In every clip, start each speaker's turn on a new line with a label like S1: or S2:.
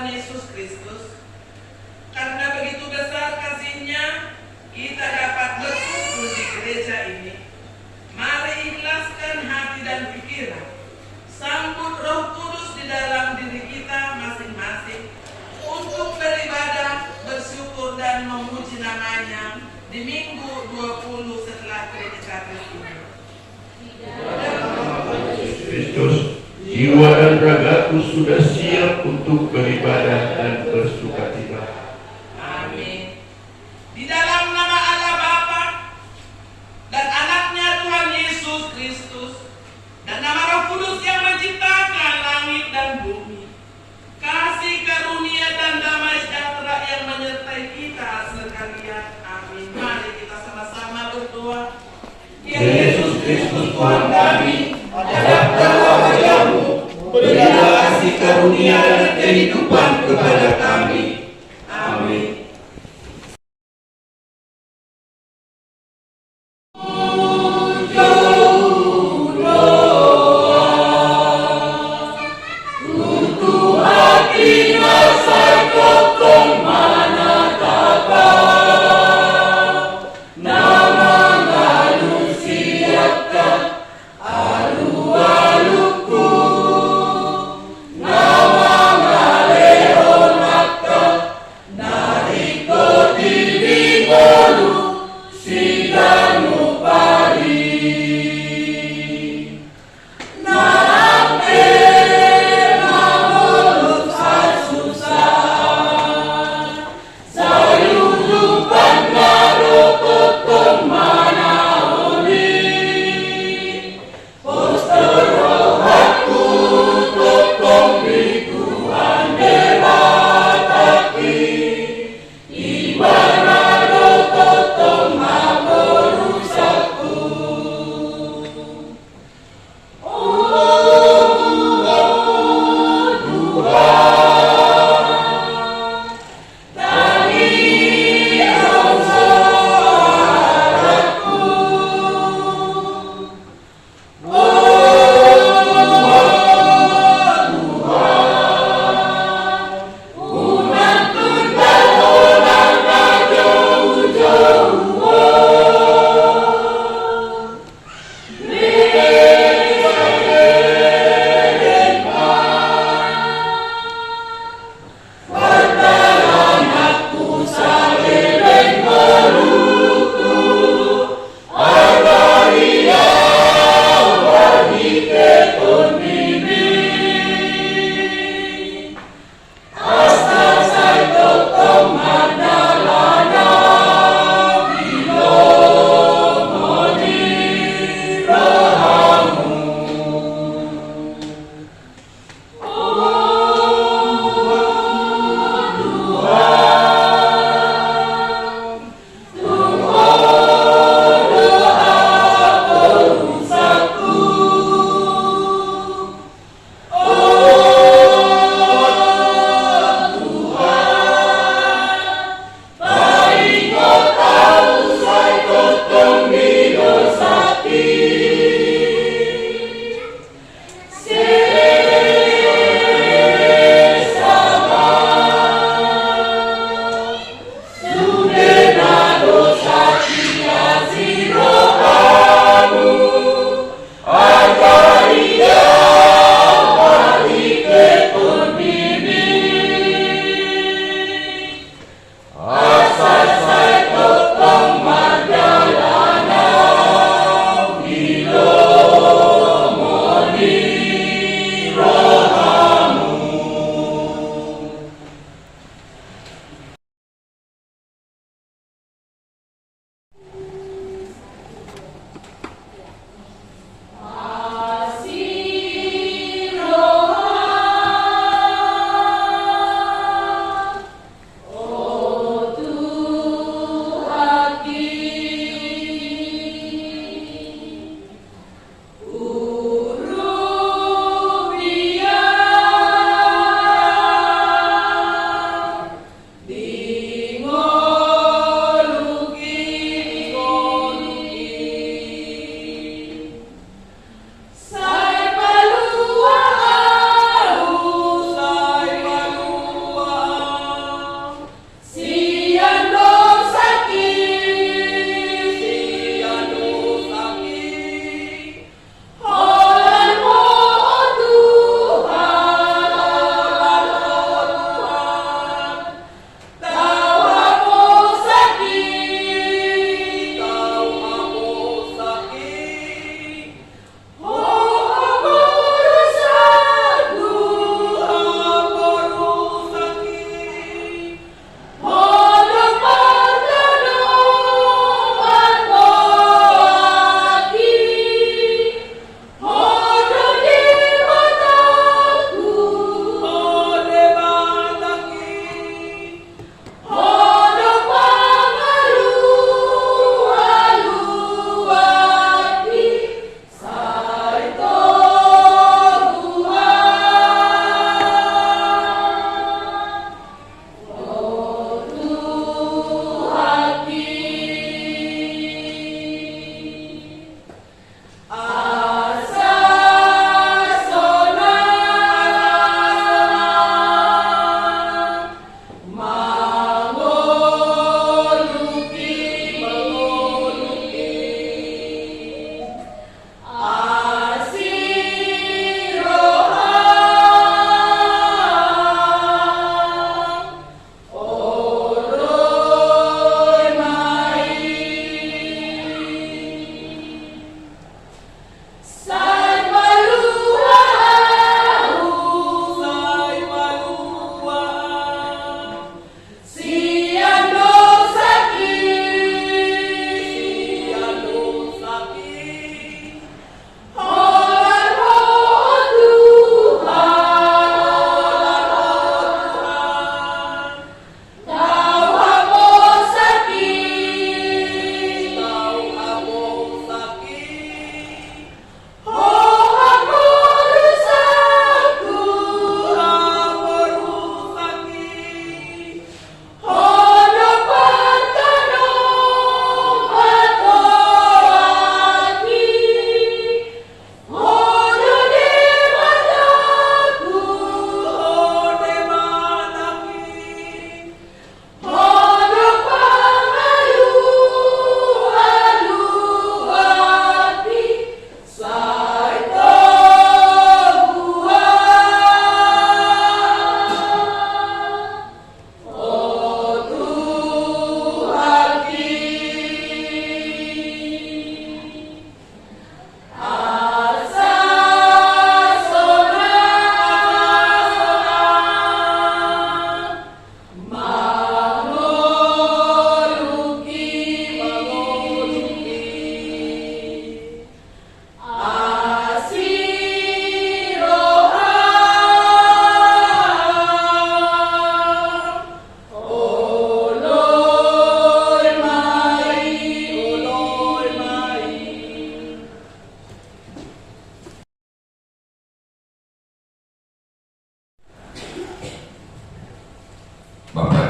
S1: Tuhan Yesus Kristus. Karena begitu besar kasih-Nya, kita dapat berkumpul di gereja ini. Mari ikhlaskan hati dan pikiran. Sambut Roh Kudus di dalam diri kita masing-masing untuk beribadah, bersyukur dan memuji namanya di minggu 20 setelah gereja Kristus.
S2: Kristus, jiwa dan ragaku sudah siap untuk beribadah dan bersukacita.
S1: Amin. Di dalam nama Allah Bapa dan anaknya Tuhan Yesus Kristus dan nama Roh Kudus yang menciptakan langit dan bumi, kasih karunia dan damai sejahtera yang menyertai kita sekalian. Amin. Mari kita sama-sama berdoa.
S2: Ya Yesus Kristus Tuhan kami, hadap dalam wajah-Mu, berilah kasih karunia dan kehidupan kepada kami. Amin.
S3: Nama Leona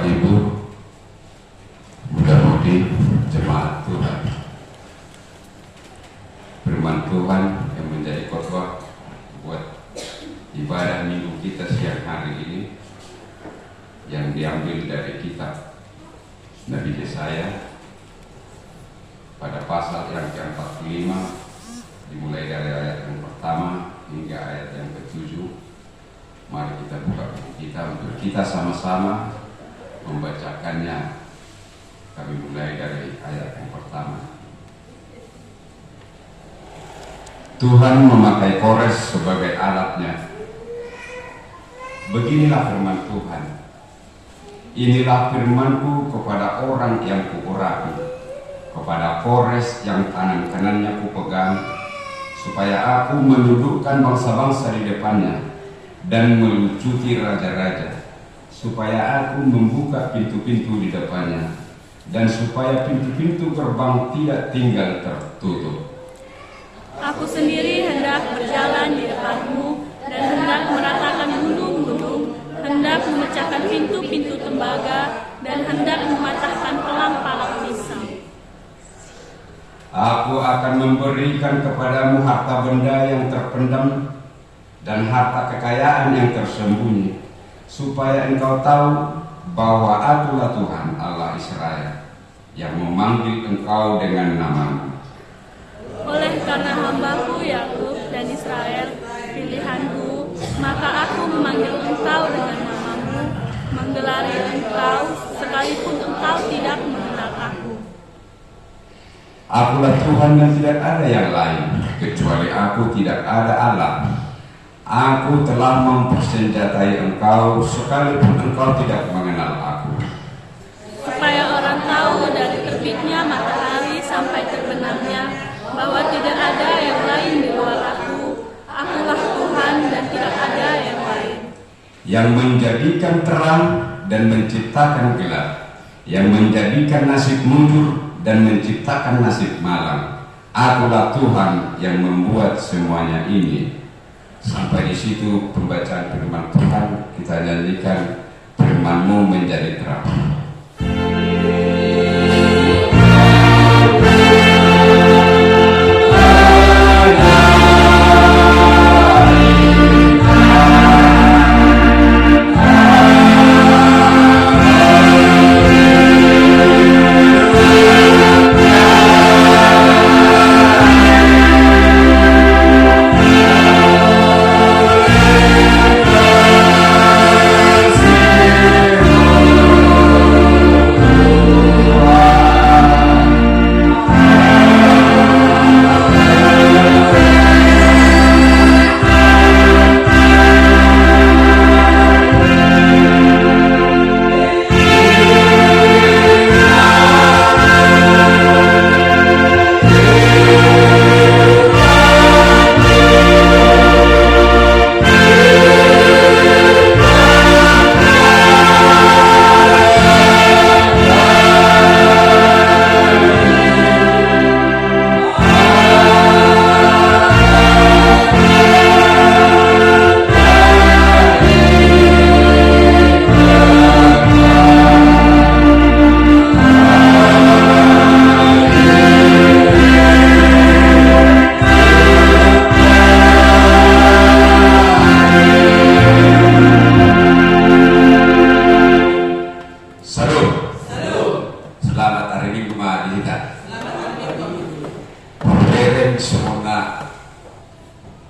S3: Ibu, mudah-mudahan jemaat Tuhan, firman Tuhan yang menjadi khotbah buat ibadah minggu kita siang hari ini yang diambil dari kitab Nabi Yesaya pada pasal yang ke-45, dimulai dari ayat yang pertama hingga ayat yang ke-7. Mari kita buka buku kita untuk kita sama-sama membacakannya. Kami mulai dari ayat yang pertama. Tuhan memakai Kores sebagai alatnya. Beginilah firman Tuhan. Inilah firmanku kepada orang yang kuurapi, kepada Kores yang tangan kanannya kupegang, supaya aku menundukkan bangsa-bangsa di depannya dan melucuti raja-raja, supaya aku membuka pintu-pintu di depannya, dan supaya pintu-pintu gerbang tidak tinggal tertutup.
S4: Aku sendiri hendak berjalan di depanmu dan hendak meratakan gunung-gunung, hendak memecahkan pintu-pintu tembaga dan hendak mematahkan palang-palang pisau.
S3: Aku akan memberikan kepadamu harta benda yang terpendam dan harta kekayaan yang tersembunyi, supaya engkau tahu bahwa Akulah Tuhan Allah Israel yang memanggil engkau dengan namamu.
S4: Oleh karena hambaku Yakub dan Israel, pilihanku, maka aku memanggil engkau dengan namamu, menggelari engkau sekalipun engkau tidak mengenal aku.
S3: Akulah Tuhan dan tidak ada yang lain, kecuali aku tidak ada Allah. Aku telah mempersenjatai engkau sekalipun engkau tidak mengenal aku.
S4: Supaya orang tahu dari terbitnya matahari sampai terbenamnya bahwa tidak ada yang lain di luar aku. Akulah Tuhan dan tidak ada yang lain.
S3: Yang menjadikan terang dan menciptakan gelap, yang menjadikan nasib mundur dan menciptakan nasib malang. Akulah Tuhan yang membuat semuanya ini. Sampai di situ pembacaan firman Tuhan. Kita nyanyikan firman-Mu menjadi terang.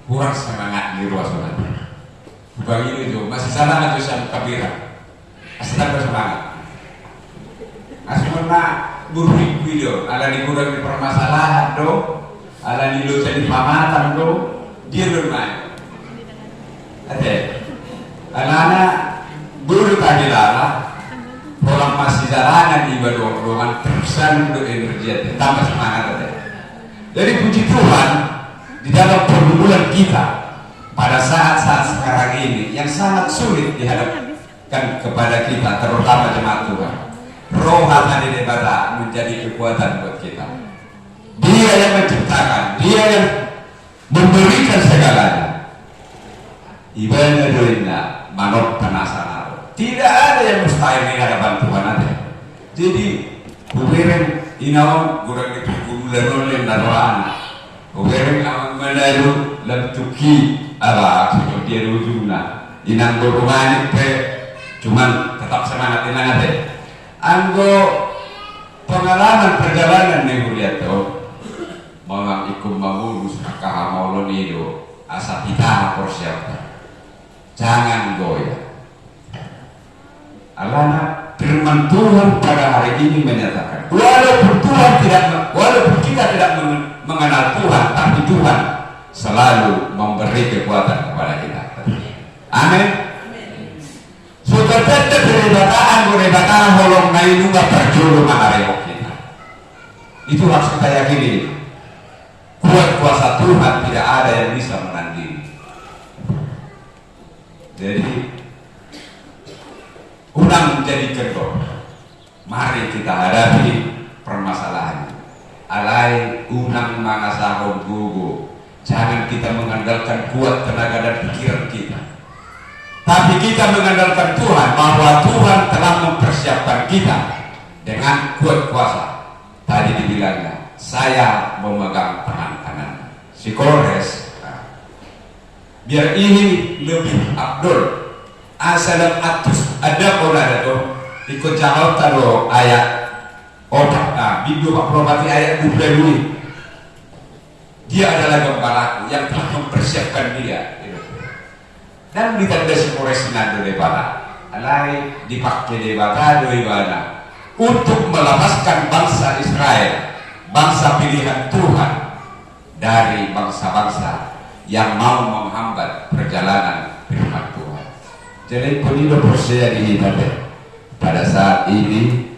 S3: kurang semangat di ruas sana. Bang ini jo masih sana aja sam kabira. Asal bersemangat. Asmana buruk video, ala di kurang di permasalahan do, ala di lo jadi pamatan do, dia bermain. Ade, ala buruk tadi lah. Orang masih jalanan di bawah terusan untuk energi tambah semangat ade. Jadi puji Tuhan di dalam pergumulan kita pada saat-saat sekarang ini yang sangat sulit dihadapkan kepada kita, terutama jemaat Tuhan. Roh Allah di daripada menjadi kekuatan buat kita. Dia yang menciptakan, Dia yang memberikan segalanya. Ibadah doina manot penasaran. Tidak ada yang mustahil ini ada bantuan ada. Jadi kubirin inaon kurang itu kumulan oleh naroan. Kubirin awang menaru lentuki ala seperti dia ujungna. Inang dorungan itu cuman tetap semangat inang ada. Anggo pengalaman perjalanan nih lihat tuh. Malang ikum mengurus kahamolon itu asa kita persiapkan. Jangan goyah. Alana firman Tuhan pada hari ini menyatakan, walaupun kita tidak mengenal Tuhan, tapi Tuhan selalu memberi kekuatan kepada kita. Amin. Sudah tetap berebataan holong naik nggak perjulu mengareo kita. Itu harus kita yakini. Kuat kuasa Tuhan tidak ada yang bisa menandingi. Jadi unang menjadi kendor. Mari kita hadapi permasalahan. Alai unang mangasahon gugu. Jangan kita mengandalkan kuat tenaga dan pikiran kita. Tapi kita mengandalkan Tuhan, bahwa Tuhan telah mempersiapkan kita dengan kuat kuasa. Tadi dibilangnya, saya memegang tangan kanan. Si Kores. Biar ini lebih abdul. Asalam atus ada orang itu ikut jawab tado ayat otak Bidu Pak Propati ayat 22. Dia adalah gembalaku yang telah mempersiapkan dia. Dan ditanda si Kores nado debala. Alai dipakai debata doibana untuk melepaskan bangsa Israel, bangsa pilihan Tuhan dari bangsa-bangsa yang mau menghambat perjalanan firman Tuhan. Jadi peniru percaya di tadi pada saat ini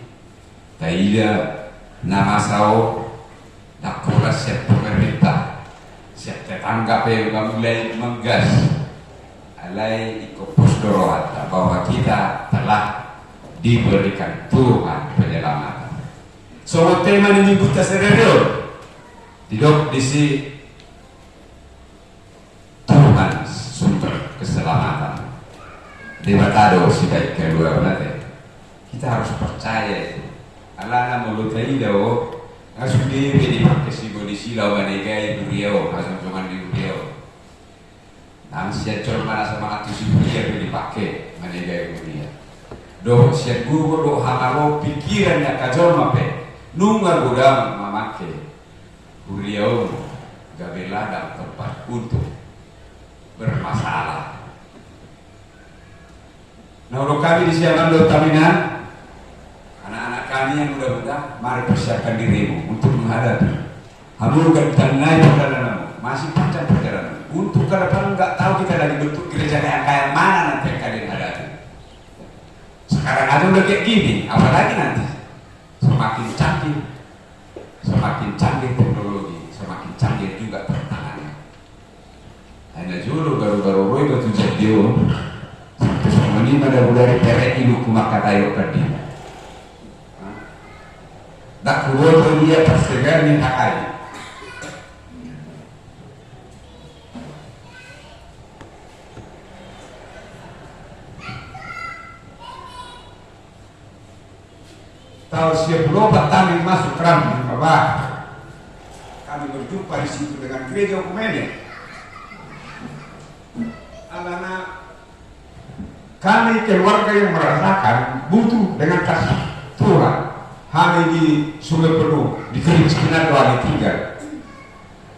S3: tidak nama sao nak kuras siap pemerintah siap tetangga yang mulai menggas alai ikut posdoro bahwa kita telah diberikan Tuhan penyelamatan. So tema ini buta serero tidak disi Tuhan sumber keselamatan. Debatado si baik kedua berarti kita harus percaya itu. Alana melukai dao asudi dipakai si kondisi lawan negai beliau langsung cuman di beliau. Nang siap mana semangat si beliau dipakai menegai beliau. Do siap guru do hamaro pikirannya kacau mape nunggal gudang memakai beliau gabelah dalam tempat untuk bermasalah. Nah, untuk kami di siaran Taminan, anak-anak kami yang muda-muda, mari persiapkan dirimu untuk menghadapi. Hamurkan kita naik perjalananmu, masih panjang perjalanan. Untuk kalau nggak tahu kita lagi bentuk gereja kayak mana nanti yang kalian hadapi. Sekarang aja udah kayak gini, apalagi nanti semakin canggih teknologi, semakin canggih juga pertahanan. Hanya juru baru-baru roy batu jadi ini pada budaya peret ibu kumak katayo tadi. Tak kuat dia persegar ni hakai. Tahun 10 kami masuk Ram di bawah. Kami berjumpa di situ dengan gereja Kumene. Alana kami keluarga yang merasakan butuh dengan kasih Tuhan. Kami di Sungai Penuh, di kemiskinan doa ditinggal,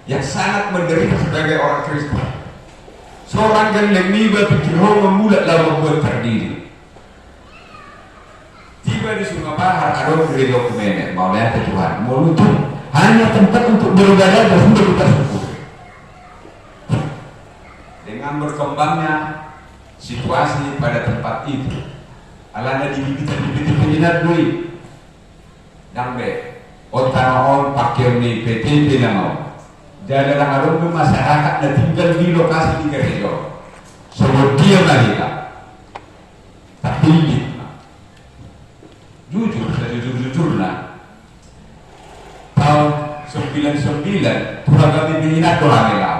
S3: yang sangat menderita sebagai orang Kristen. Seorang yang lebih berpikir memulai lalu membuat terdiri. Tiba di Sungai Bahar ada gereja Kumene, mau lihat Tuhan, mau lutut, hanya tempat untuk beribadah dan untuk kita syukur. Dengan berkembangnya situasi pada tempat itu, alana dibibitan penjinak duit, dambe, otak pakai ni PTP nama, jadi orang masyarakat yang tinggal di lokasi di gereja, semua dia mereka, tapi sejujurnya tahun 99 Tuhan kami mengingat Tuhan lah,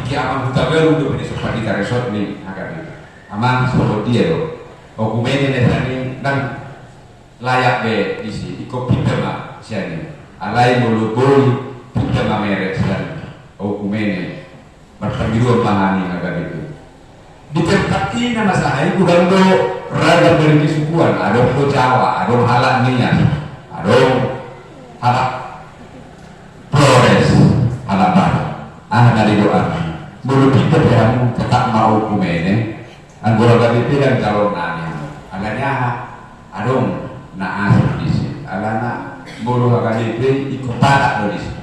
S3: kiamat kita baru untuk seperti kita resort ni agak. Aman soal dia loh, Kumene dan layak be di sini ikut pitama siani alai bolu bolu pitama merek siani hukumene bertanggung pahami agak itu di tempat ini nama saya bukan do ragam dari kesukuan ada do Jawa ada halak niat ada halak Flores halak baru dari doa bolu kita yang tetap mau hukumene anggora KPP dan calon nanya agaknya adong na asal di sini alana bolu KPP ikut padak do di sini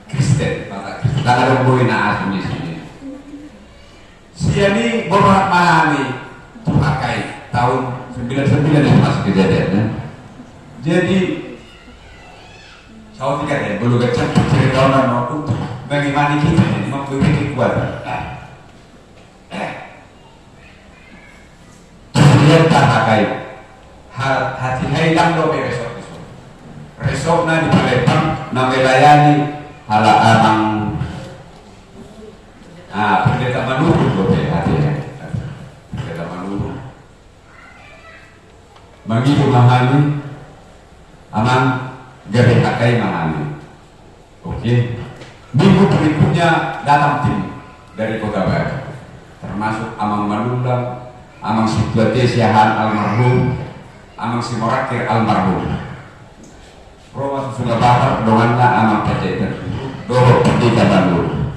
S3: Kristen padak Kristen ada bolu na asal di sini siani borak mahani pakai tahun 99 itu masih kejadiannya jadi saya pikir ya bolu kecil cerita orang untuk bagaimana kita ini memiliki kekuatan kemudian tak pakai hati hilang do resok na di Palembang na melayani hala amang pendeta menurut do hati pendeta menurut mengibu mahani amang gabe pakai mahani oke. Minggu berikutnya datang tim dari Kota Baru termasuk Amang Manundang, Amang Situate Siahan almarhum, Amang Simorakir almarhum Roma sudah bakar dongannya Amang Pajaitan doho pendeta Bandung.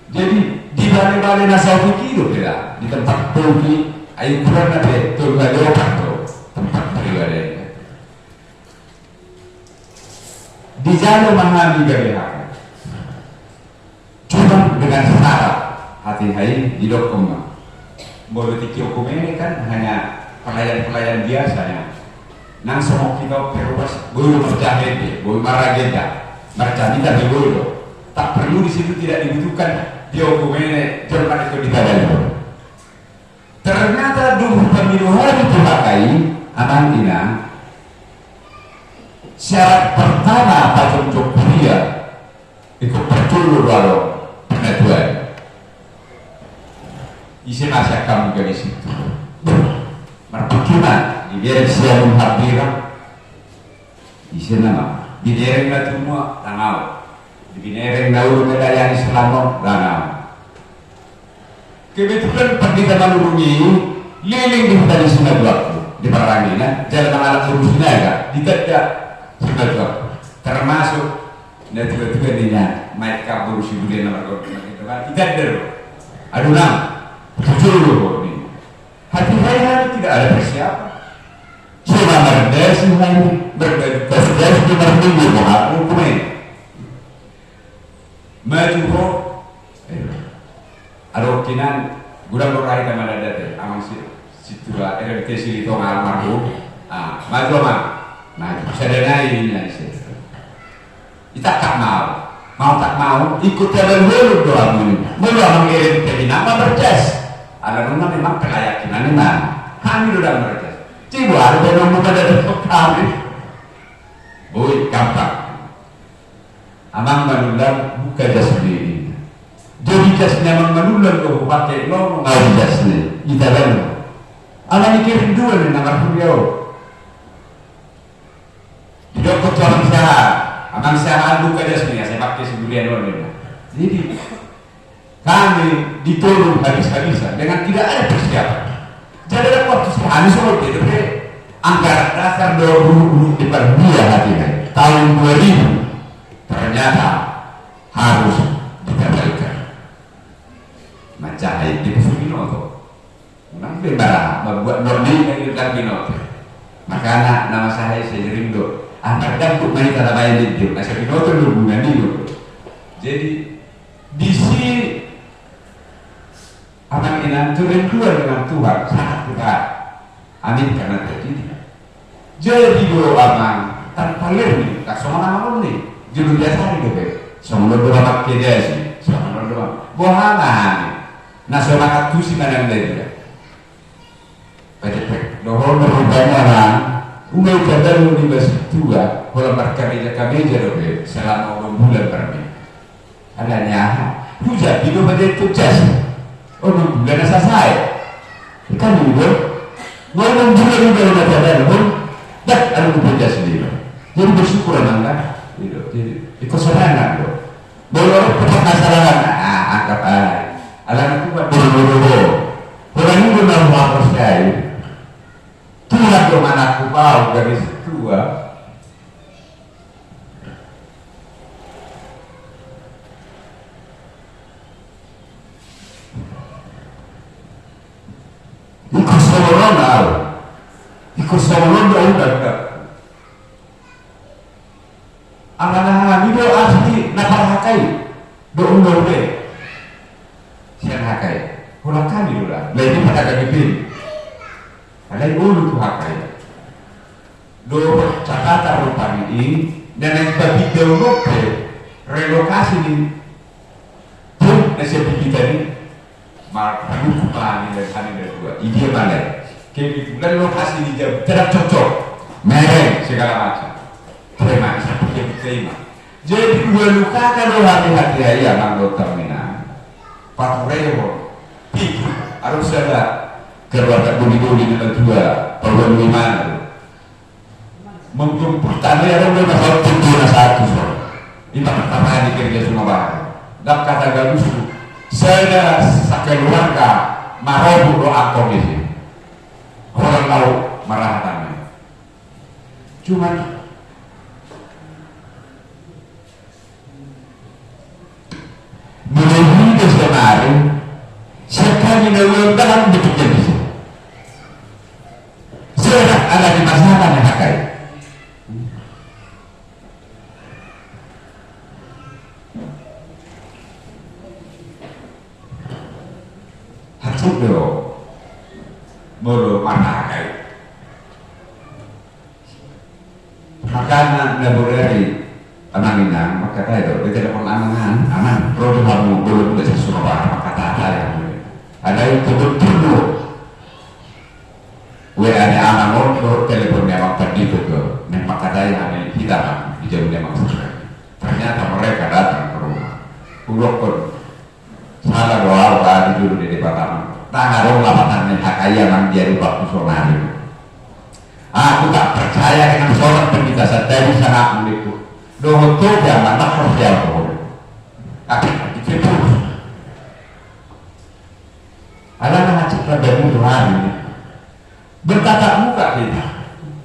S3: Jadi di balai-balai nasa hidup tidak di tempat togi ayu kurang ada toga doang tempat beribadah di jalur mahami gaya cuma dengan syarat hati-hati di dokumen boleh tiki hukum ini kan hanya pelayan-pelayan biasanya nang semua kita perubas boleh berjahit boleh maragenda marjanita di boleh tak perlu di situ tidak dibutuhkan di hukum ini jangan itu ditadai ternyata dulu pemilu hari dipakai amantina syarat pertama Pak Jokowi kuliah ikut perculuh lalu pengaduan isi masa kamu dari situ merpucunan di daerah siang habiran isi nama di daerah semua tangau di daerah daun melayani selama tangau kebetulan pendeta menurungi liling di hutan sungai waktu di Parangina jalan alat urusnya agak tidak sungai waktu termasuk dan tiba-tiba dia naik kabur si bulan nomor tidak ada aduh nam tujuh ini hati saya tidak ada persiapan cuma berdasi hanya berdasi di minggu aku pun maju kok ada kinan gudang berai kamar ada amang situ RMT Silito almarhum maju mah nah sadana ini kita tak mau tak mau ikut jalan dulu doang ini belum mengirim ke nama berjas ada rumah memang keyakinan memang kami sudah berjas cibu ada yang bukan dari kami boy gampang amang menundang buka jas sendiri jadi jasnya amang menundang kau pakai lo mau jasnya kita lalu amang dikirim dua nih nama beliau di dokter orang sehat amang sehat buka jasnya saya pakai sebulan doang jadi kami ditolong habis-habisan dengan tidak ada persiapan. Jadi ada waktu sehari soal itu anggaran dasar 20 dipermudah hatinya tahun 2000 ternyata harus dikembalikan. Macam itu di Suminoto, ngambil barang membuat nordi dari Suminoto. Makanya nama saya Rindo. Anggaran untuk main tanah bayan itu, nasi Suminoto dulu dulu. Jadi di sini anak ini kerenduan dengan Tuhan sangat dekat. Amin karena terjadi. Jadi dulu aman tanpa lerni, tak semua nama nih. Judul biasa nih bebe. Semua doa pakai dia sih, semua doa. Bohongan. Nah semangat tu sih mana dia. Baca doa berubahnya lah. Umai kadang universitas tua, kalau berkarya kami jadi selama 6 bulan berarti. Adanya hujan itu menjadi tugas. Oh, bulan selesai. Ikan juga. Ngomong juga di dalam badan pun, dah ada bekerja sendiri. Jadi bersyukur enggak? Jadi ikut serangan tuh. Boleh tetap masalah angkat aja. Alam itu buat dulu. Orang ini benar mau sekali. Tuhan dong anakku bau dari tua. Ikut seorang tahu. Ikut seorang udah. Anak-anak ini doa asli nakal hakai. Doa deh. Sian hakai. Pulang kali dulu lah. Lain pada kaki pin. Ada yang ulu tuh hakai. Do catatan rupa ini dan yang bagi develop relokasi ini pun nasib kita ini mal bukan dari sana dari dua. Ide mana? Kayak gitu. Dan lokasi ini jauh tidak cocok. Mereng segala macam. Terima seperti yang terima. Jadi dua luka kalau hati-hati aja bang dokter Mina. Pak Rewo, pikir harus ada keluarga buli-buli dengan dua perlu gimana? Mungkin pertama ada masalah tujuh satu soal. Ini pertama di kerja semua bahan. Dan kata galus, saya sekeluarga marobu doa komisi. Orang tahu marah tangan. Cuman melalui kesemaran sekali dalam dalam bentuknya bisa. Sudah ada di masalah yang hakai. Hancur dong, mulu mana hakai. Makanan laboratory anangina maka tayo itu telepon anan produk kamu belum bisa semua maka tayo ada yang betul-betul WA nya anak motor teleponnya waktu itu tuh maka tayo yang hitam di jauh dia maksudnya ternyata mereka datang ke rumah pulau pun salah doa di dulu di depan tangan dong lapatan yang hakaya yang dia lupa personal itu. Aku tak percaya dengan seorang penjelasan dari sangat menipu. Doa tu jangan nak percaya tu. Tapi itu ada nama cipta dari Tuhan ini. Bertatap muka kita.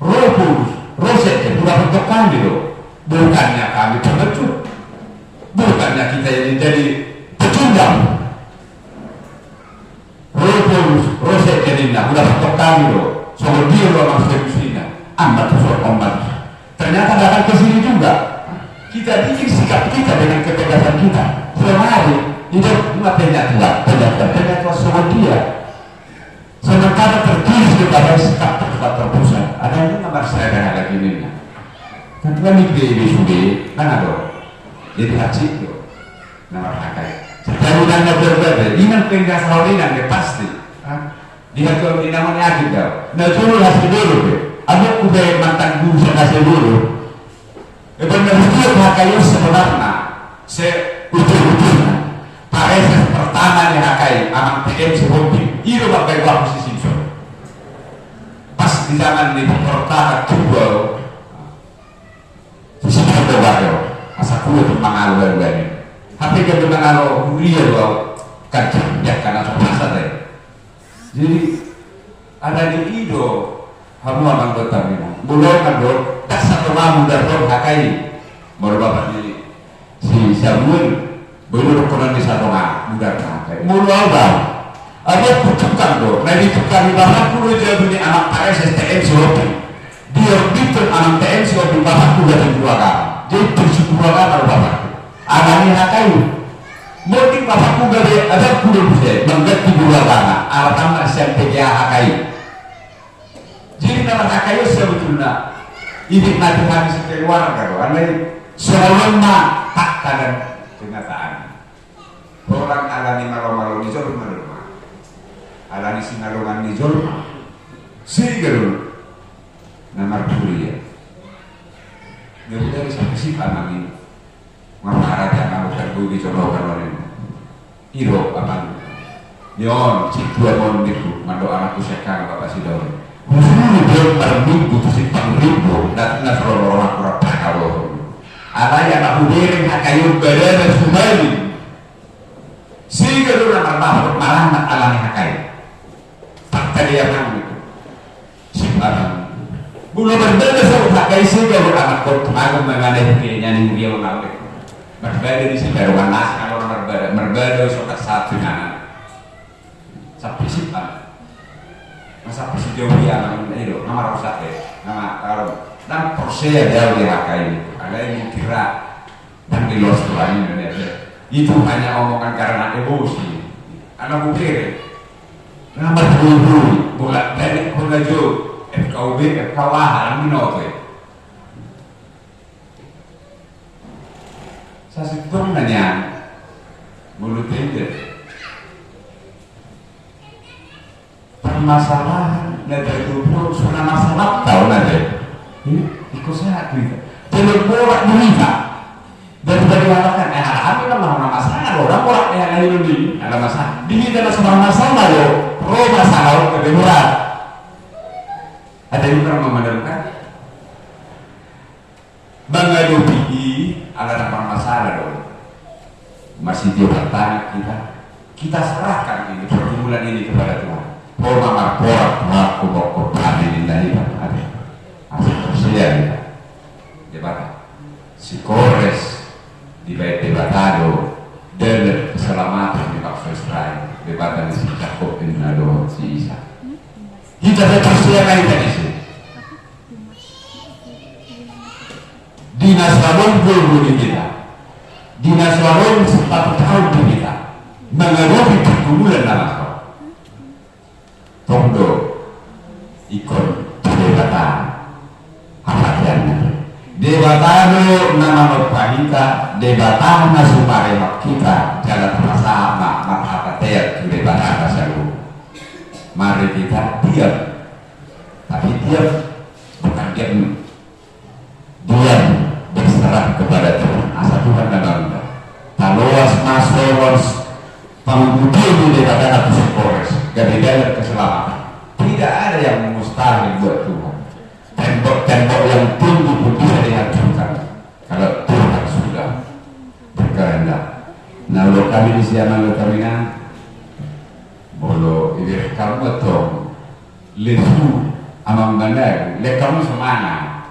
S3: Roh Kudus, Roh Sejen sudah bentuk kami loh. Bukannya kami pengecut, bukannya kita yang jadi pecundang. Roh Kudus, Roh Sejen ini sudah bentuk kami loh. Soal dia orang Muslimnya, amat soal umat. Ternyata datang ke sini juga. Kita bikin sikap kita dengan ketegasan kita. Selama hari hidup matanya Tuhan, penjaga Tuhan soal dia. Sementara tertulis kepada sikap terpusat. Ada yang nomor saya dengan lagi ini. Kan tuan di sudi, kan ada. Jadi haji itu nomor pakai. Setelah undangnya berbeda, iman penggak sahur ini pasti. Dia kalau di namanya aja tau. Nah dulu hasil dulu deh. Aku udah mantan guru saya hasil dulu. Benar betul hakai sebenarnya. Saya utuh-utuhnya. Pareses pertama nih hakai anak PM sehobi. Itu pakai waktu si Simpson. Pas di zaman ini pertama kedua. Si Simpson berbagai. Asa kuat mengalu ini. Tapi kalau mengalu kuliah loh. Kan cerdas karena terpaksa deh. Jadi ada di Ido, kamu akan bertemu. Belum ada, tak satu mamu dari hakai. Baru bapak ini si Samuel belum pernah di satu mamu dari hakai. Mulu apa? Ada putukan do. Nah ditukar di bapak kulo jadi ini anak PSS TMC. Dia bikin anak TMC bapak kulo dari dua kali. Jadi bersyukur kali bapak. Anak ini hakai. Mungkin bapakku gak ada kuda bisa mengganti dua tanah alat siang PGA hakai. Jadi nama hakai sebetulnya ini nanti habis keluar kalau anda selama fakta dan kenyataan orang alami malu-malu di zolma alami singalongan di zolma sehingga nama kuliah dari sampai si panami marah jangan bukan bumi coba kalau ini iro apa yon cikua mon itu mando anakku sekarang bapak si doi musuh belum terminggu tuh si pangribu kayu badan sumali sehingga dulu nama malah nak alami hakai tak dia mang itu simpan bulu berbeda sama hakai sehingga dulu anak kau aku mengenai kirinya nih dia mengalami berbeda di sini baru panas kalau berbeda suka satu nana sampai simpan masa sejauh dia itu nama rusak deh nama dan proses dia hakai ada yang kira dan di luar sekolah Indonesia itu hanya omongan karena emosi anak bukir nama dulu bolak balik pengajo FKUB FKWA alam minote saya sebetulnya nanya mulut itu permasalahan negara dulu sudah masalah tahu nanti ikut saya itu telur berita dan bagaimana kami kan mau masalah orang yang lain ini ada masalah ini adalah sebuah masalah pro masalah kebenaran ada yang pernah memandangkan menghadapi ada masalah masih di tanah kita serahkan ini pergumulan ini kepada Tuhan Poma aku mau ini dari ada asal tersedia debat psikores di baik debatado dan keselamatan di Pak Israel debatan si Jakob bin Nado si Isa kita tersedia kali tadi sih dinas lawan dulu di kita dinas lawan 4 tahun di kita menghadapi pergumulan dalam Tondo ikon debatan apa debatano nama kita debatana supaya kita jalan bersama maka ter debatana selalu mari kita diam tapi diam bukan diam berserah kepada Tuhan asal Tuhan dan anda taluas maslowas pengemudi di debatana psikores gak keselamatan tidak ada yang mustahil buat Tuhan tembok-tembok yang tinggi pun bisa dihancurkan kalau Tuhan sudah berkehendak. Nah, lo kami di siapa lo kami bolo ibu kamu betul lesu amang bandar le kamu semana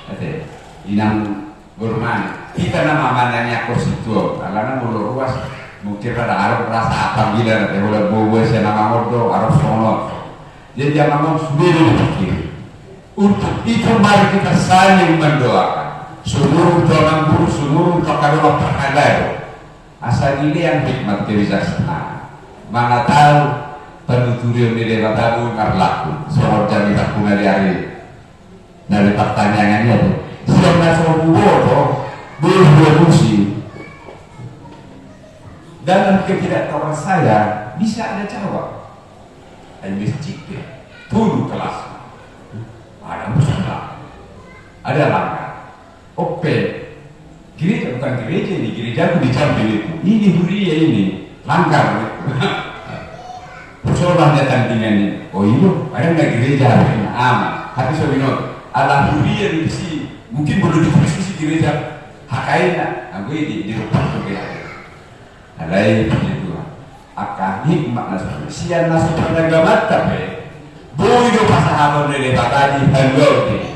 S3: ate inang bermana kita nama mananya konstituo karena bolo ruas mungkin ada arah rasa apa gila nanti bolo buat saya nama modo arah sono jadi jangan mau sudah dipikir. Untuk itu mari kita saling mendoakan seluruh doa guru, seluruh tokoh perkara asal ini yang hikmat kebijaksanaan mana tahu penuturio di dewa tabu karlaku soal jami tak punya hari dari pertanyaannya itu siapa soal bodoh berfungsi dalam ketidaktahuan saya bisa ada jawab mistik turun kelas ada musibah, ada langkah. Oke, gereja bukan gereja ini, gereja aku dicampur itu. Ini huria ini, langkah. Persoalannya tandingan ini. Oh iya, ada nggak gereja ini aman. Tapi sobino, ala huria di sini mungkin boleh ditulis gereja. Hakaina, aku ini di rumah gereja. Alai itu, akah hikmat nasuh. Sian nasuh perdagangan tapi. Boy do pasahamon dari batadi hello di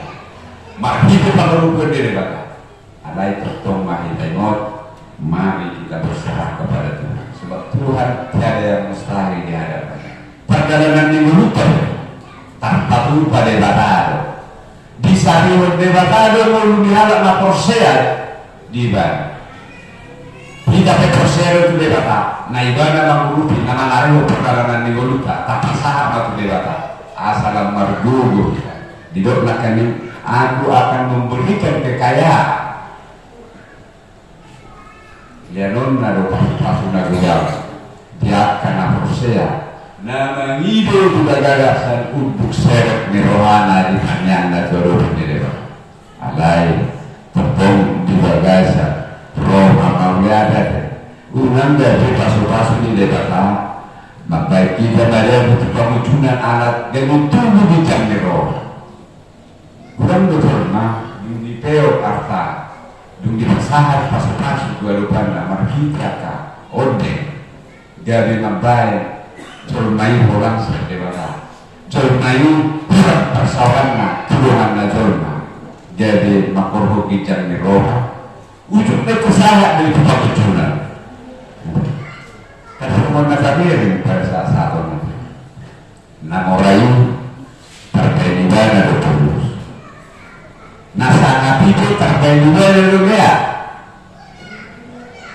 S3: mari kita mengerucut dari batat alai tertong mahi tengok mari kita berserah kepada Tuhan sebab Tuhan tiada yang mustahil di hadapannya perjalanan minggu lupa tanpa lupa dari batado di sariwan dari batado mau dihalak na porseat di ban kita persero itu dari batat na ibana mengurupi nama nareho perjalanan minggu lupa tak pasahamon dari batat asalam mardugu didoknakan ini aku akan memberikan kekayaan ya non nado pasuna guyal dia akan aprosea nama ngido juga gagasan untuk seret nirohana di hanyanda joroh ini alai tepung di bagasa roh mamawiyada unang dari pasu-pasu ini debatah maka kita ada butuh pemunculan alat dengan tubuh di jangkiro kurang betul di peo karta Yung dipasahan pasok-pasok dua lupa na marhita ka onde gabi mabay jol mayu holang sa dewata jol mayu kurang persawan na tulungan na jol na gabi makorho gijang ni roha ujung may pasahan dari pagkucunan kasi kung nasabihin para sa asaton na morayu terpeniwana do tulus nasa ngapipo terpeniwana do kaya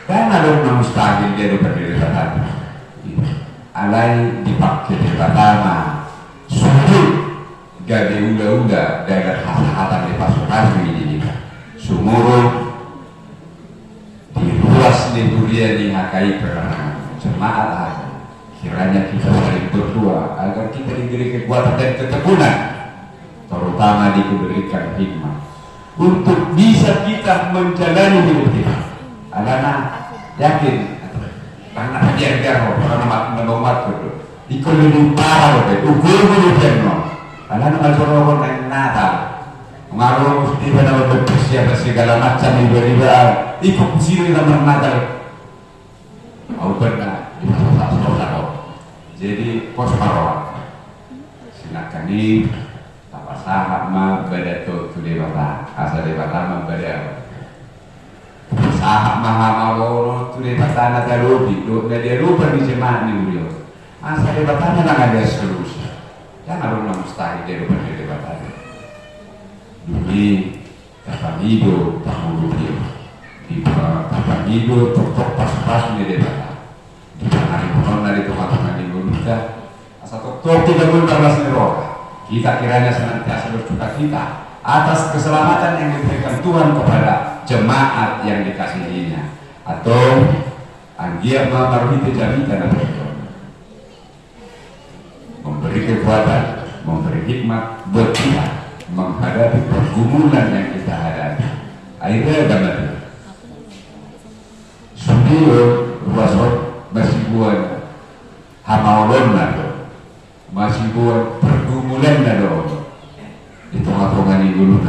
S3: karena dong na mustahil dia do perdebatan alay dipakai di pertama sulit gabi ula-ula dagat hatan di pasukan ini sumurun di ruas di dunia di hakai perangan jemaat kiranya kita saling berdoa agar kita diberi kekuatan dan ketekunan terutama diberikan hikmah untuk bisa kita menjalani hidup kita. Alana yakin karena biar orang menomat itu dikelilingi para itu ukur no. Alana masyarakat yang natal ngaruh mesti pada bersiap segala macam ibadah ikut sini dalam natal. Au benar di masa jadi pos parawat sinakani apa sahab ma beda tu dewata asal dewata ma beda sahab mahamaworo tu dewata na talubi do na dia lupa di jemaat ni beliau asal dewata na ada solusi jangan orang mustahil dia lupa di dewata dumi tapangido tamuludio di tapangido tok pas ni dewata di hari mohon dari teman-teman di Indonesia asal tok tidak berbalas roh kita kiranya senantiasa bersuka cita atas keselamatan yang diberikan Tuhan kepada jemaat yang dikasihinya atau anggia mamarwiti jamikan memberi kekuatan memberi hikmat buat kita menghadapi pergumulan yang kita hadapi akhirnya agama sumber ruasot masih buat hamaulon nado masih buat pergumulan nado di tengah-tengah ini dulu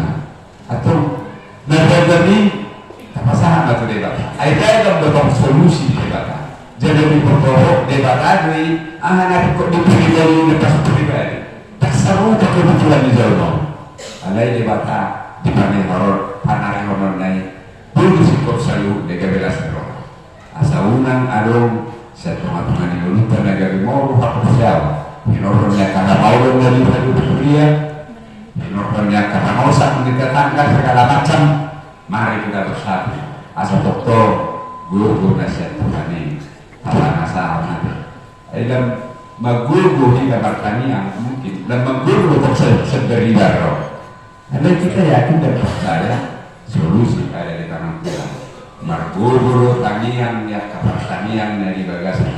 S3: atau nagagani kapasahan atau debat akhirnya ada beberapa solusi debat jadi di pokok debat adri anak kok dipilih dari lepas pribadi tak seru tak kebetulan di jauh alai debat di panai horor panai horor naik belum sikap selalu degabelas roh asaunan adong saya tengah-tengah ini dulu tenaga mau apa siapa Inornya karena mau dari dunia, inornya karena mau saat mendatangkan segala macam. Mari kita bersatu. Asal dokter, guru nasihat Tuhan ini, apa nasihat nanti. Dalam mengguru hingga pertanian mungkin dan mengguru untuk sendiri baru. Karena kita yakin dan percaya solusi ada di tangan Tuhan. Mengguru tanian ya pertanian dari bagasan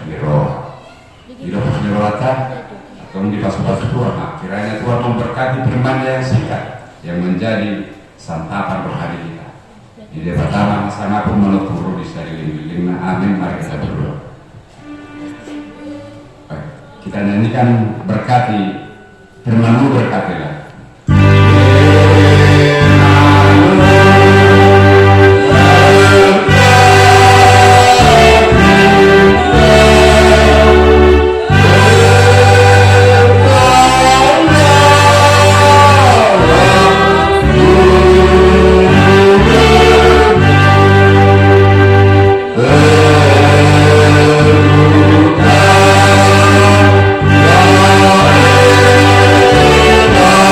S3: di roh. Tidak penyelawatan atau di pas-pas Tuhan. Kiranya Tuhan memberkati firman yang singkat yang menjadi santapan rohani kita. Di pertama sama pun menuturu di sekeliling. Amin. Mari kita berdoa. Kita nyanyikan berkati firman-Mu, berkatilah.
S2: Oh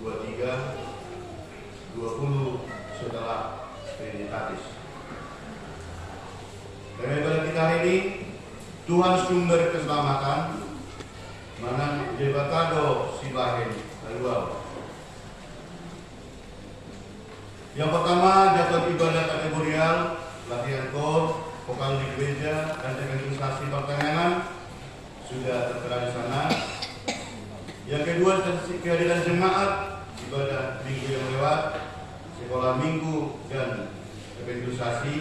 S5: 23, 20 setelah Trinitatis. Dalam ibadah kita hari ini, Tuhan sumber keselamatan, manang jebatado silahin laluau. Yang pertama, jadwal ibadah kategorial, latihan kor, vokal di gereja, dan evangelisasi pertengahan sudah tertera di sana. Yang kedua, kehadiran jemaat, ibadah minggu yang lewat, sekolah minggu dan evangelisasi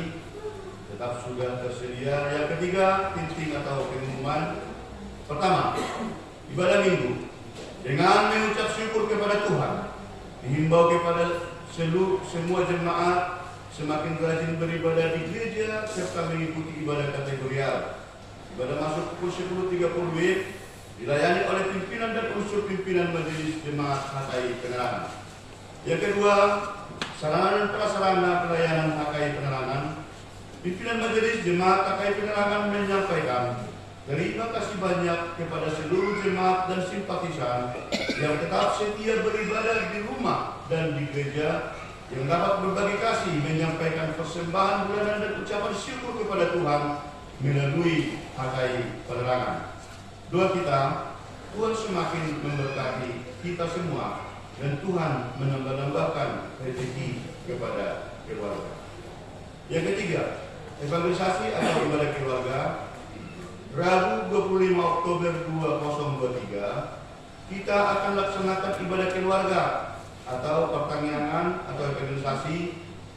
S5: tetap sudah tersedia. Yang ketiga, tinting atau pengumuman. Pertama, ibadah minggu dengan mengucap syukur kepada Tuhan, dihimbau kepada semua jemaat semakin rajin beribadah di gereja serta mengikuti ibadah kategorial. Ibadah masuk pukul 10.30 WIB, dilayani oleh pimpinan dan unsur pimpinan majelis jemaat HKI Penerangan. Yang kedua, sarana dan prasarana pelayanan HKI Penerangan. Pimpinan majelis jemaat HKI Penerangan menyampaikan terima kasih banyak kepada seluruh jemaat dan simpatisan yang tetap setia beribadah di rumah dan di gereja, yang dapat berbagi kasih, menyampaikan persembahan bulanan dan ucapan syukur kepada Tuhan melalui HKI Penerangan. Doa kita, Tuhan semakin memberkati kita semua dan Tuhan menambah-nambahkan rezeki kepada keluarga. Yang ketiga, evangelisasi atau ibadah keluarga. Rabu 25 Oktober 2023 kita akan laksanakan ibadah keluarga atau pertanian atau evangelisasi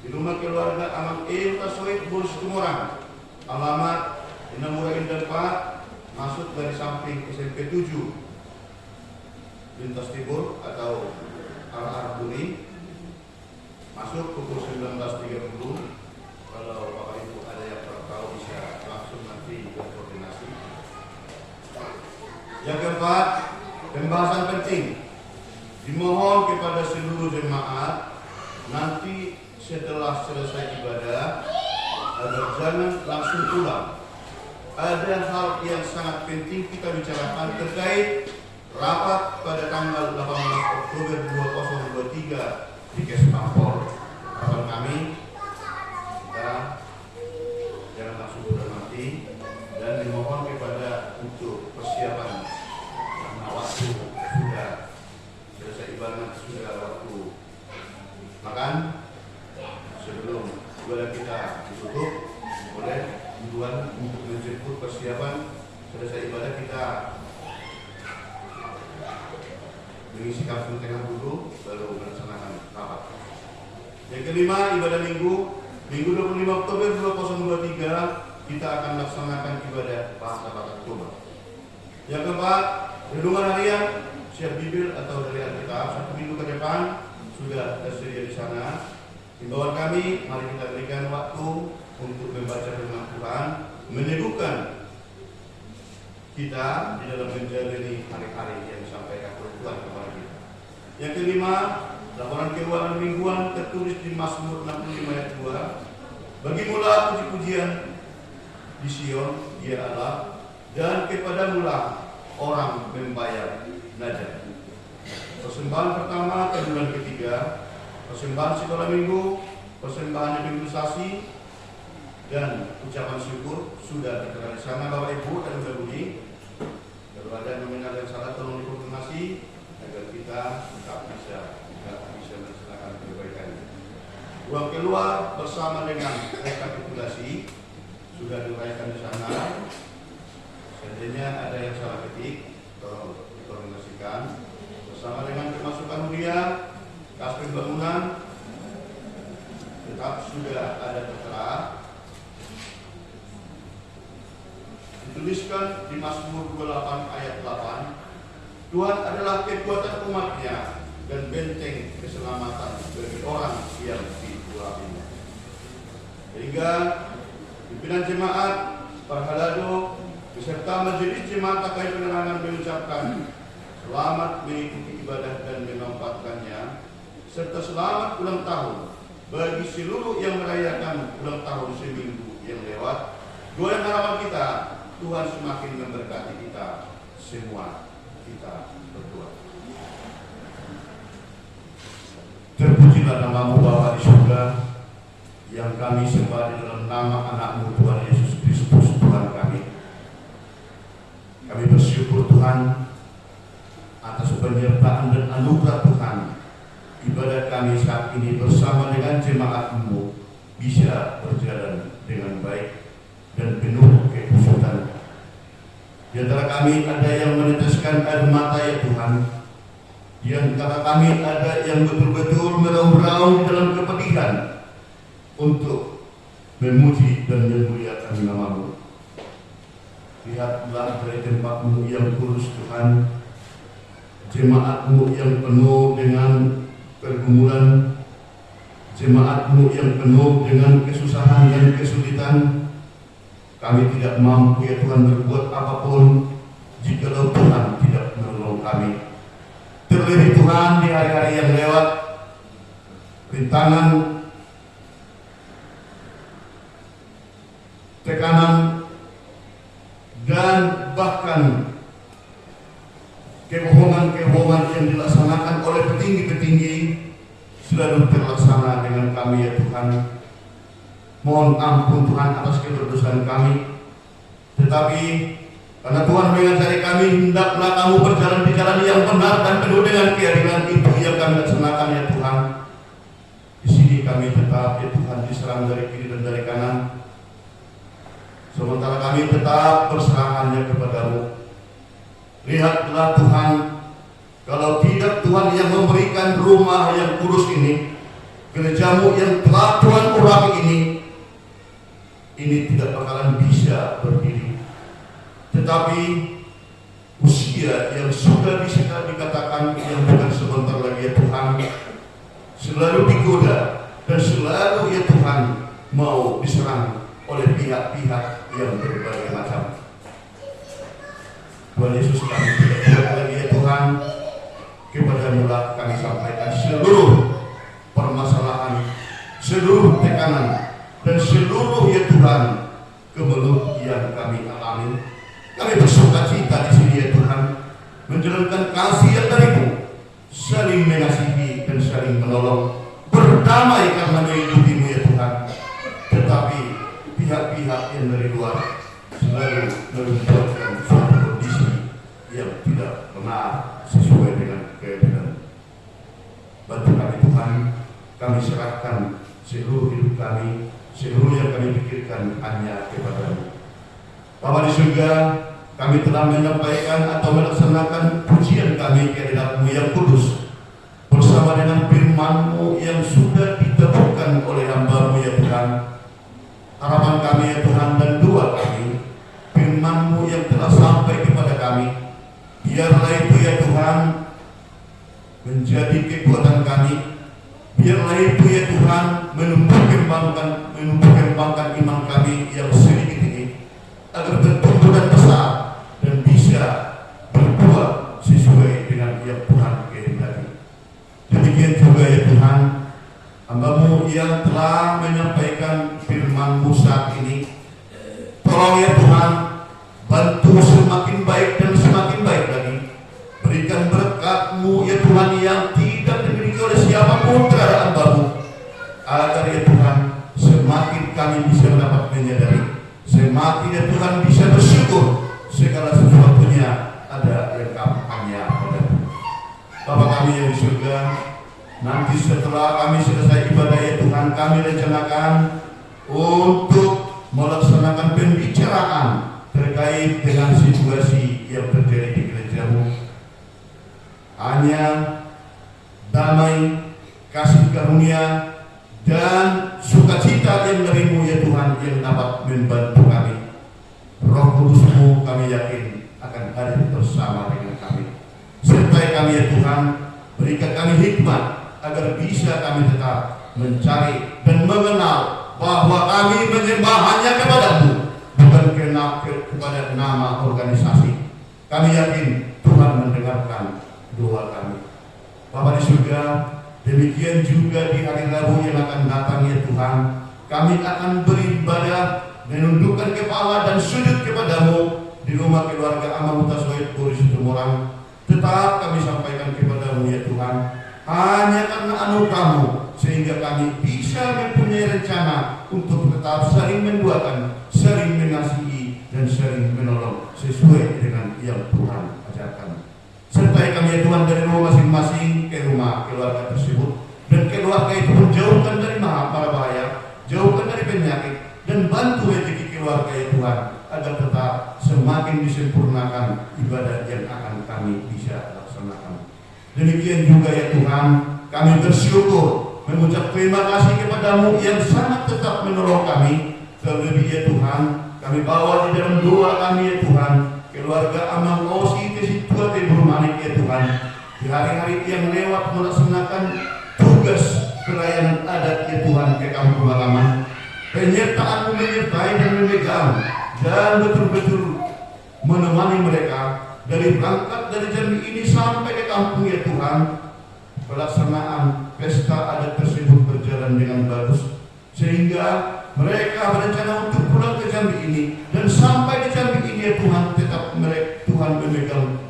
S5: di rumah keluarga Amang Tasoid Bul Situmorang, alamat Inamura Indah 4, masuk dari samping SMP 7 lintas timur atau arah Buri, masuk pukul 19.30. Kalau Bapak Ibu ada yang tahu bisa langsung nanti berkoordinasi. Yang keempat, pembahasan penting. Dimohon kepada seluruh jemaat nanti setelah selesai ibadah agar jangan langsung pulang. Ada hal yang sangat penting kita bicarakan terkait rapat pada tanggal 18 Oktober 2023 di Kespampol. Kawan kami, kita jangan langsung pulang nanti dan dimohon kepada untuk persiapan karena waktu sudah selesai ibadah, sudah waktu makan. Sebelum ibadah kita ditutup, boleh tujuan untuk menjemput persiapan selesai ibadah kita mengisi kampung tengah dulu baru melaksanakan rapat. Yang kelima, ibadah minggu 25 Oktober 2023 kita akan laksanakan ibadah bahasa Batak Toba. Yang keempat, renungan harian siap bibir atau dari Alkitab 1 minggu ke depan sudah tersedia di sana. Himbauan kami, mari kita berikan waktu untuk membaca firman Tuhan, meneguhkan kita di dalam menjalani hari-hari yang disampaikan oleh Tuhan kepada kita. Yang kelima, laporan keuangan mingguan tertulis di Mazmur 65 ayat 2. Bagimulah puji-pujian di Sion, Dia Allah, dan kepadamulah orang membayar najat. Persembahan pertama ke bulan ketiga, persembahan sekolah minggu, persembahan evangelisasi, dan ucapan syukur sudah tertera di sana. Bapak Ibu dan Ibu Budi, kalau ada nominal yang salah tolong dikonfirmasi agar kita tetap bisa melaksanakan perbaikan. Uang keluar bersama dengan rekapitulasi sudah diuraikan di sana. Seandainya ada yang salah ketik, tolong dikoordinasikan bersama dengan pemasukan hunian, kas pembangunan tetap sudah ada tertera. Dituliskan di Mazmur 28 ayat 8, Tuhan adalah kekuatan umatnya dan benteng keselamatan bagi orang yang diurapinya. Sehingga pimpinan jemaat, para halado, beserta majelis jemaat HKI Penerangan mengucapkan selamat mengikuti ibadah dan memanfaatkannya, serta selamat ulang tahun bagi seluruh yang merayakan ulang tahun seminggu yang lewat. Doa dan harapan kita, Tuhan semakin memberkati kita semua. Kita berdoa. berkat nama-Mu Bapa di surga, yang kami sembah di dalam nama anak-Mu Tuhan Yesus Kristus Tuhan kami. Kami bersyukur Tuhan atas penyertaan dan anugerah Tuhan. Ibadat kami saat ini bersama dengan jemaat-Mu bisa berjalan dengan baik dan penuh kekhusyukan. Di antara kami ada yang meneteskan air mata ya Tuhan. Di antara kami ada yang betul-betul meraung-raung dalam kepedihan untuk memuji dan memuliakan nama-Mu. Lihatlah dari tempat-Mu yang kudus Tuhan, jemaat-Mu yang penuh dengan pergumulan, jemaat-Mu yang penuh dengan kesusahan dan kesulitan. Kami tidak mampu ya Tuhan berbuat apapun jikalau Tuhan tidak menolong kami. Terlebih Tuhan di hari-hari yang lewat, rintangan, tekanan, dan bahkan kebohongan-kebohongan yang dilaksanakan oleh petinggi-petinggi selalu terlaksana dengan kami ya Tuhan. Mohon ampun Tuhan atas kedosaan kami. Tetapi karena Tuhan mengajari kami, hendaklah kamu berjalan di jalan yang benar dan penuh dengan keadilan, itu yang kami laksanakan ya Tuhan. Di sini kami tetap ya Tuhan diserang dari kiri dan dari kanan. Sementara kami tetap berserah hanya kepada-Mu. Lihatlah Tuhan, kalau tidak Tuhan yang memberikan rumah yang kudus ini, gereja-Mu yang telah Tuhan urapi ini tidak bakalan bisa berdiri. Tetapi usia yang sudah bisa dikatakan yang bukan sebentar lagi ya Tuhan, selalu digoda dan selalu ya Tuhan mau diserang oleh pihak-pihak yang berbagai macam. Tuhan Yesus, kami tidak buat lagi ya Tuhan, kepada-Mu lah kami sampaikan seluruh permasalahan, seluruh tekanan, dan seluruh ya Tuhan kemeluh yang kami alami. Kami bersuka cita di sini ya Tuhan, menjalankan kasih yang dari-Mu, saling mengasihi dan saling menolong, berdamai karena menghidupi-Mu ya Tuhan. Tetapi pihak-pihak yang dari luar selalu membuatkan suatu kondisi yang tidak pernah sesuai dengan keadaan. Bantu kami Tuhan, kami serahkan seluruh hidup kami, seluruh yang kami pikirkan hanya kepada-Mu. Bapa di surga, kami telah menyampaikan atau melaksanakan pujian kami ke hadirat-Mu yang kudus bersama dengan firman-Mu yang sudah ditemukan oleh hamba-Mu ya Tuhan. Harapan kami ya Tuhan dan doa kami, firman-Mu yang telah sampai kepada kami, biarlah itu ya Tuhan menjadi kekuatan kami. Biarlah itu ya Tuhan menumbuh kembangkan iman kami yang sedikit ini, agar bertumbuh dan besar dan bisa berbuat sesuai dengan yang Tuhan kehendaki. Demikian juga ya Tuhan, hamba-Mu yang telah menyampaikan firman-Mu saat ini, tolong ya Tuhan, bantu semakin baik dan semakin baik lagi. Berikan berkat-Mu ya Tuhan yang tidak dimiliki oleh siapapun terhadap hamba-Mu, agar ya Tuhan semakin kami bisa dapat menyadari, semakin ya Tuhan bisa bersyukur segala sesuatunya ada yang hanya pada-Mu. Bapa kami yang di surga, nanti setelah kami selesai ibadah ya Tuhan, kami rencanakan untuk melaksanakan pembicaraan terkait dengan situasi yang terjadi di gereja-Mu. Hanya damai, kasih karunia, dan sukacita yang dari-Mu ya Tuhan yang dapat membantu kami. Roh Kudus-Mu kami yakin akan hadir bersama dengan kami. Sertai kami ya Tuhan, berikan kami hikmat agar bisa kami tetap mencari dan mengenal bahwa kami menyembah hanya kepada-Mu, bukan kepada nama organisasi. Kami yakin Tuhan mendengarkan doa kami. Bapa di surga, demikian juga di hari Rabu yang akan datang ya Tuhan, kami akan beribadah, menundukkan kepala dan sujud kepada-Mu di rumah keluarga Amang Mutasoid Puri Situmorang. Tetap kami sampaikan kepada-Mu ya Tuhan, hanya karena anugerah-Mu sehingga kami bisa mempunyai rencana untuk tetap saling mendoakan, saling mengasihi, dan saling menolong sesuai dengan yang Tuhan ajarkan. Sertai kami ya Tuhan dari rumah masing-masing ke rumah keluarga tersebut, dan keluarga itu menjauhkan dari mara bahaya, jauhkan dari penyakit, dan bantu rezeki keluarga ya Tuhan agar tetap semakin disempurnakan ibadah yang akan kami bisa laksanakan. Demikian juga ya Tuhan, kami bersyukur mengucap terima kasih kepadamu yang sangat tetap menolong kami. Terlebih ya Tuhan, kami bawa di dalam doa kami ya Tuhan, keluarga Amang Osi Tesitua Tebur Manik ya Tuhan, di hari-hari yang lewat melaksanakan tugas pelayanan adat ya Tuhan ke kampung halaman. Penyertaan-Mu menyertai dan memegang dan betul-betul menemani mereka dari berangkat dari Jambi ini sampai ke kampung ya Tuhan. Pelaksanaan pesta adat tersebut berjalan dengan bagus, sehingga mereka berencana untuk pulang ke Jambi ini, dan sampai di Jambi ini ya Tuhan tetap Tuhan memegang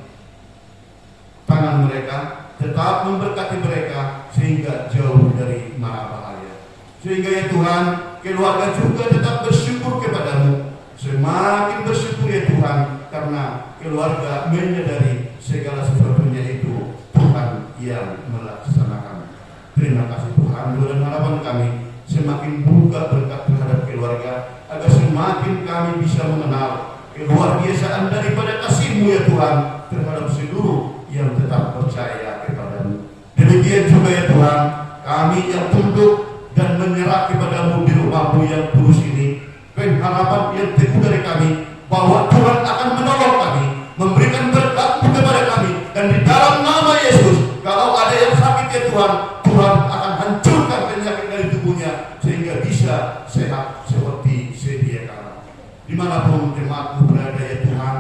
S5: tangan mereka, tetap memberkati mereka sehingga jauh dari mara bahaya. Sehingga ya Tuhan, keluarga juga tetap bersyukur kepadamu, semakin bersyukur ya Tuhan, karena keluarga menyadari segala sesuatunya itu Tuhan yang melaksanakan. Terima kasih Tuhan, doa dan harapan kami semakin buka berkat terhadap keluarga, agar semakin kami bisa mengenal keluargaan daripada kasih-Mu ya Tuhan terhadap seluruh yang tetap percaya kepadamu. Demikian juga ya Tuhan, kami yang tunduk dan menyerah kepadamu di rumah-Mu yang kudus ini, pengharapan yang teguh dari kami bahwa Tuhan akan menolong kami, memberikan berkat-Mu kepada kami, dan di dalam nama Yesus, kalau ada yang sakit ya Tuhan, Tuhan akan hancurkan penyakit dari tubuhnya sehingga bisa sehat seperti sedia kala. Dimanapun jemaat-Mu berada ya Tuhan,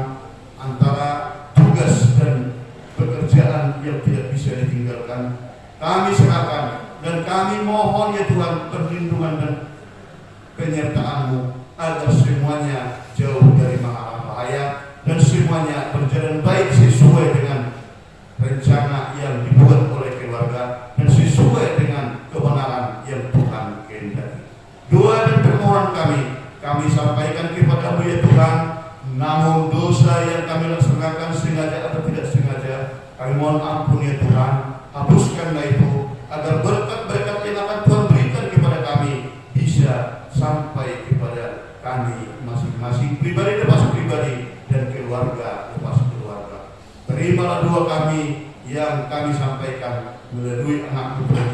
S5: antara tugas dan pekerjaan yang tidak bisa ditinggalkan, kami serahkan dan kami mohon ya Tuhan perlindungan dan penyertaan-Mu agar semuanya jauh dari mara bahaya dan semuanya berjalan baik sesuai dengan rencana yang dibuat oleh keluarga dan sesuai dengan kebenaran yang Tuhan kehendaki. Doa dan permohonan kami sampaikan kepadamu ya Tuhan. Namun dosa yang kami laksanakan sengaja atau tidak sengaja, kami mohon ampun ya Tuhan. Hapuskanlah itu, agar berkat-berkat yang akan Tuhan berikan kepada kami bisa sampai kepada kami masing-masing, pribadi lepas pribadi dan keluarga lepas keluarga. Terimalah doa kami yang kami sampaikan melalui anak putra